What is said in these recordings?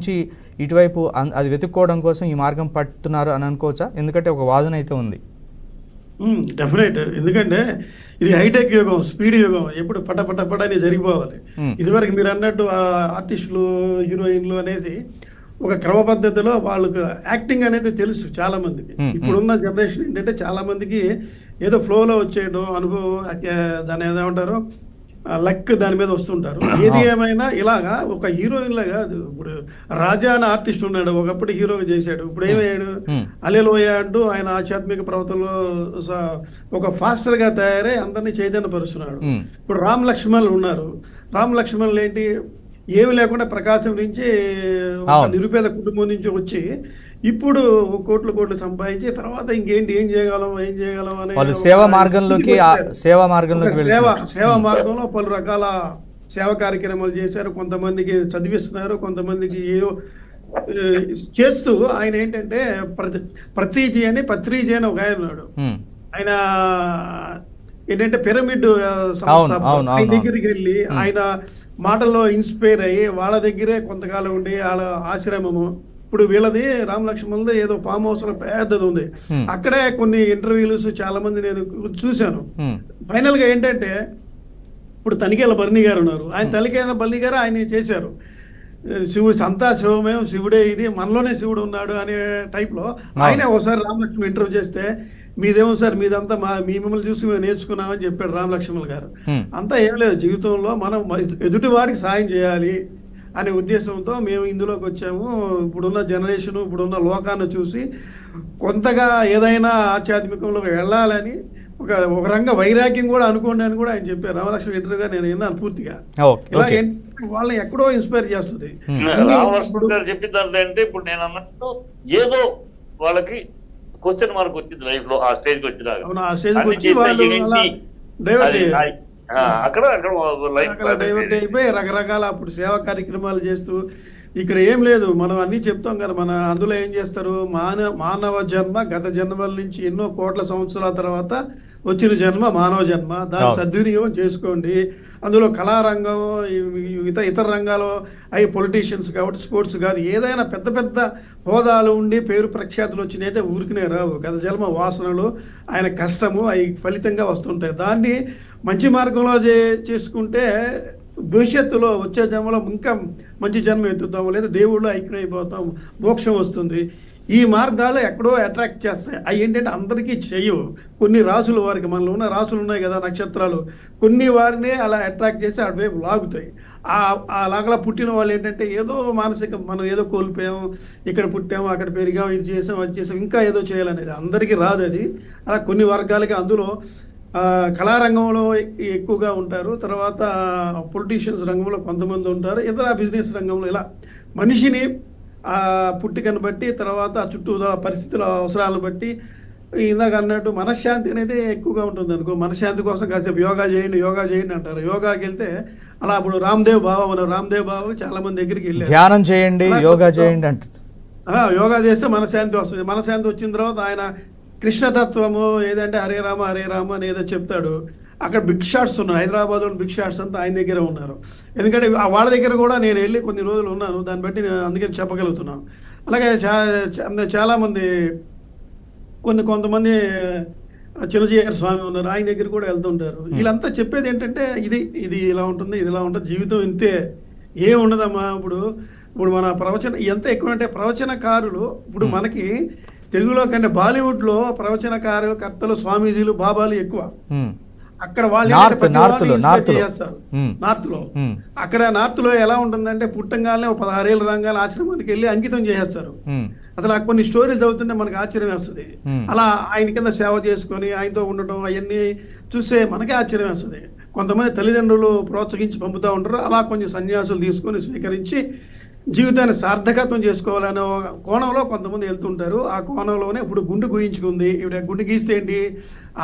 నుంచి ఇటువైపు అది వెతుక్కోవడం కోసం ఈ మార్గం పట్టుతున్నారు అని అనుకోవచ్చా? ఎందుకంటే ఒక వాదన అయితే ఉంది. డెఫినెట్. ఎందుకంటే ఇది హైటెక్ యుగం, స్పీడ్ యుగం. ఎప్పుడు పట అని జరిగిపోవాలి. ఇదివరకు మీరు అన్నట్టు ఆర్టిస్టులు, హీరోయిన్లు అనేసి ఒక క్రమ పద్ధతిలో వాళ్ళకు యాక్టింగ్ అనేది తెలుసు చాలా మందికి. ఇప్పుడున్న జనరేషన్ ఏంటంటే చాలా మందికి ఏదో ఫ్లోలో వచ్చేయడం, అనుభవం, దాన్ని ఏమంటారు, లక్ దాని మీద వస్తుంటారు. ఏది ఏమైనా ఇలాగా ఒక హీరోయిన్ లా కాదు. ఇప్పుడు రాజా అనే ఆర్టిస్ట్ ఉన్నాడు, ఒకప్పుడు హీరోగా చేశాడు. ఇప్పుడు ఏమయ్యాడు, అలెలోయ అంటూ ఆయన ఆధ్యాత్మిక ప్రవర్తనలో ఒక ఫాస్టర్ గా తయారై అందరినీ చైతన్యపరుస్తున్నాడు. ఇప్పుడు రామ్ లక్ష్మణులు ఉన్నారు. రామ్ లక్ష్మణులు ఏంటి, ఏమి లేకుండా ప్రకాశం నుంచి నిరుపేద కుటుంబం నుంచి వచ్చి ఇప్పుడు కోట్లు సంపాదించి తర్వాత ఇంకేంటి, ఏం చేయగలం అనే సేవా మార్గంలో పలు రకాల సేవా కార్యక్రమాలు చేశారు. కొంతమందికి చదివిస్తున్నారు, కొంతమందికి ఏవో చేస్తూ ఆయన ఏంటంటే పత్రిజీ అని ఒక ఆయన ఉన్నాడు. ఆయన ఏంటంటే పిరమిడ్ సంస్థ, ఆయన దగ్గరికి వెళ్ళి ఆయన మాటల్లో ఇన్స్పైర్ అయ్యి వాళ్ళ దగ్గరే కొంతకాలం ఉండి వాళ్ళ ఆశ్రమము, ఇప్పుడు వీళ్ళది రామ్ లక్ష్మణ్ది ఏదో ఫామ్ హౌస్ పెద్దది ఉంది. అక్కడే కొన్ని ఇంటర్వ్యూస్ చాలా మంది నేను చూశాను. ఫైనల్ గా ఏంటంటే ఇప్పుడు తనిఖీల బర్నీ గారు ఉన్నారు. ఆయన తనిఖీల బర్నీ గారు ఆయన చేశారు. శివుడు సంతా శివమేం, శివుడే ఇది, మనలోనే శివుడు ఉన్నాడు అనే టైప్ లో ఆయన ఒకసారి రామ్ లక్ష్మణ్ ఇంటర్వ్యూ చేస్తే, మీదేమో సార్, మీదంతా మిమ్మల్ని చూసి మేము నేర్చుకున్నామని చెప్పాడు రామ్ లక్ష్మణ్ గారు. అంతా ఏం లేదు, జీవితంలో మనం ఎదుటి వారికి సాయం చేయాలి అనే ఉద్దేశంతో మేము ఇందులోకి వచ్చాము. ఇప్పుడున్న జనరేషన్, ఇప్పుడున్న లోకాన్ని చూసి కొంతగా ఏదైనా ఆధ్యాత్మికంలో వెళ్ళాలని ఒక రంగ వైరాగ్యం కూడా అనుకోండి అని కూడా ఆయన చెప్పారు. రామలక్ష్మణ్ ఇంటర్వ్యూగా నేను విన్నాను పూర్తిగా. ఇలా వాళ్ళని ఎక్కడో ఇన్స్పైర్ చేస్తుంది. చెప్పిందంటే ఇప్పుడు నేను అన్నట్టు ఏదో వాళ్ళకి క్వశ్చన్ మార్క్ వచ్చింది లైఫ్ లో, ఆ స్టేజ్ కి వచ్చి అక్కడ డైవర్ట్ అయిపోయి రకరకాల అప్పుడు సేవా కార్యక్రమాలు చేస్తూ, ఇక్కడ ఏం లేదు, మనం అన్ని చెప్తాం కదా, మన అందులో ఏం చేస్తారు, మానవ జన్మ గత జన్మల నుంచి ఎన్నో కోట్ల సంవత్సరాల తర్వాత వచ్చిన జన్మ మానవ జన్మ, దాన్ని సద్వినియోగం చేసుకోండి. అందులో కళారంగం, ఇతర రంగాలు అవి పొలిటీషియన్స్ కాబట్టి, స్పోర్ట్స్ కాదు, ఏదైనా పెద్ద పెద్ద హోదాలు ఉండి పేరు ప్రఖ్యాతులు వచ్చినైతే ఊరికినే రావు. గత జన్మ వాసనలు, ఆయన కష్టము అవి ఫలితంగా వస్తుంటాయి. దాన్ని మంచి మార్గంలో చేసుకుంటే భవిష్యత్తులో వచ్చే జన్మలో ఇంకా మంచి జన్మ ఎత్తుతాము, లేదా దేవుళ్ళు ఐక్యమైపోతాం, మోక్షం వస్తుంది. ఈ మార్గాలు ఎక్కడో అట్రాక్ట్ చేస్తాయి. అవి ఏంటంటే అందరికీ చేయవు. కొన్ని రాసుల వారికి, మనలో ఉన్న రాసులు ఉన్నాయి కదా, నక్షత్రాలు, కొన్ని వారినే అలా అట్రాక్ట్ చేసి అటువైపు లాగుతాయి. అలాగలా పుట్టిన వాళ్ళు ఏంటంటే ఏదో మానసిక, మనం ఏదో కోల్పోయాము, ఇక్కడ పుట్టాము, అక్కడ పెరిగాము, ఇది చేసాం, అది చేసాం, ఇంకా ఏదో చేయాలనేది అందరికీ రాదు. అది అలా కొన్ని వర్గాలకి, అందులో కళారంగంలో ఎక్కువగా ఉంటారు, తర్వాత పొలిటీషియన్స్ రంగంలో కొంతమంది ఉంటారు, ఇతర బిజినెస్ రంగంలో. ఇలా మనిషిని ఆ పుట్టికను బట్టి, తర్వాత చుట్టూ పరిస్థితుల అవసరాలను బట్టి, ఇందాక అన్నట్టు మనశ్శాంతి అనేది ఎక్కువగా ఉంటుంది అనుకో. మనశ్శాంతి కోసం కాసేపు యోగా చేయండి అంటారు. యోగాకి వెళ్తే అలా ఇప్పుడు రామ్దేవ్ బాబా చాలా మంది దగ్గరికి వెళ్ళారు, ధ్యానం చేయండి, యోగా చేయండి అంటారు. యోగా చేస్తే మనశ్శాంతి వస్తుంది. మనశ్శాంతి వచ్చిన తర్వాత ఆయన కృష్ణతత్వము ఏదంటే హరే రామ అని ఏదో చెప్తాడు. అక్కడ బిగ్ షాట్స్ ఉన్నారు, హైదరాబాద్లో బిగ్ షాట్స్ అంతా ఆయన దగ్గర ఉన్నారు. ఎందుకంటే వాళ్ళ దగ్గర కూడా నేను వెళ్ళి కొన్ని రోజులు ఉన్నాను, దాన్ని బట్టి నేను అందుకే చెప్పగలుగుతున్నాను. అలాగే చాలామంది కొంతమంది చిన్నజీయర్ స్వామి ఉన్నారు, ఆయన దగ్గర కూడా వెళ్తుంటారు. వీళ్ళంతా చెప్పేది ఏంటంటే ఇది ఇలా ఉంటుంది, ఇది ఇలా ఉంటుంది, జీవితం ఇంతే, ఏం ఉండదమ్మా. ఇప్పుడు మన ప్రవచన ఎంత ఎక్కువ అంటే ప్రవచనకారులు, ఇప్పుడు మనకి తెలుగులో కంటే బాలీవుడ్ లో ప్రవచనకారులు, కర్తలు, స్వామీజీలు, బాబాలు ఎక్కువ. అక్కడ వాళ్ళు చేస్తారు. నార్త్ లో ఎలా ఉంటుందంటే పుట్టంగానే 16 ఏళ్ళ రంగాల ఆశ్రమానికి వెళ్ళి అంకితం చేసేస్తారు. అసలు కొన్ని స్టోరీస్ అవుతుంటే మనకు ఆశ్చర్యం వేస్తుంది. అలా ఆయన కింద సేవ చేసుకొని ఆయనతో ఉండటం అవన్నీ చూస్తే మనకే ఆశ్చర్యం వేస్తుంది. కొంతమంది తల్లిదండ్రులు ప్రోత్సహించి పంపుతూ ఉంటారు. అలా కొంచెం సన్యాసులు తీసుకొని స్వీకరించి జీవితాన్ని సార్థకత్వం చేసుకోవాలనే కోణంలో కొంతమంది వెళ్తుంటారు. ఆ కోణంలోనే ఇప్పుడు గుండు గీయించుకుంది. ఇప్పుడు గుండు గీస్తే ఏంటి,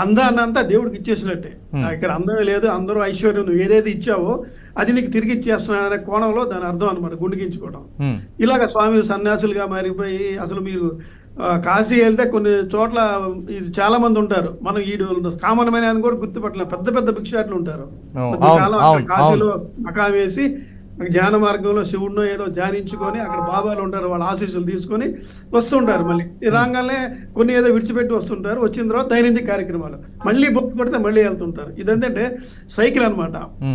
అందాన్నంతా దేవుడికి ఇచ్చేసినట్టే. ఇక్కడ అందమే లేదు, అందరూ ఐశ్వర్యం, నువ్వు ఏదైతే ఇచ్చావో అది నీకు తిరిగి ఇచ్చేస్తున్నాడనే కోణంలో దాని అర్థం అనమాట గుండు గీయించుకోవడం. ఇలాగ స్వామి సన్యాసులుగా మారిపోయి, అసలు మీరు కాశీ వెళ్తే కొన్ని చోట్ల చాలా మంది ఉంటారు, మనం ఈ కామన్ మ్యాన్ అని కూడా గుర్తుపట్టలేం, పెద్ద భిక్షాట్లు ఉంటారు. కాశీలో మకా వేసి ధ్యాన మార్గంలో శివుడినో ఏదో ధ్యానించుకొని అక్కడ బాబాలు ఉంటారు, వాళ్ళ ఆశీస్సులు తీసుకొని వస్తుంటారు. మళ్ళీ ఈ రాగానే కొన్ని ఏదో విడిచిపెట్టి వస్తుంటారు. వచ్చిన తర్వాత దైనందిక కార్యక్రమాలు మళ్ళీ బొట్టు కొడితే మళ్ళీ వెళ్తుంటారు. ఇదంటే సైకిల్ అన్నమాట.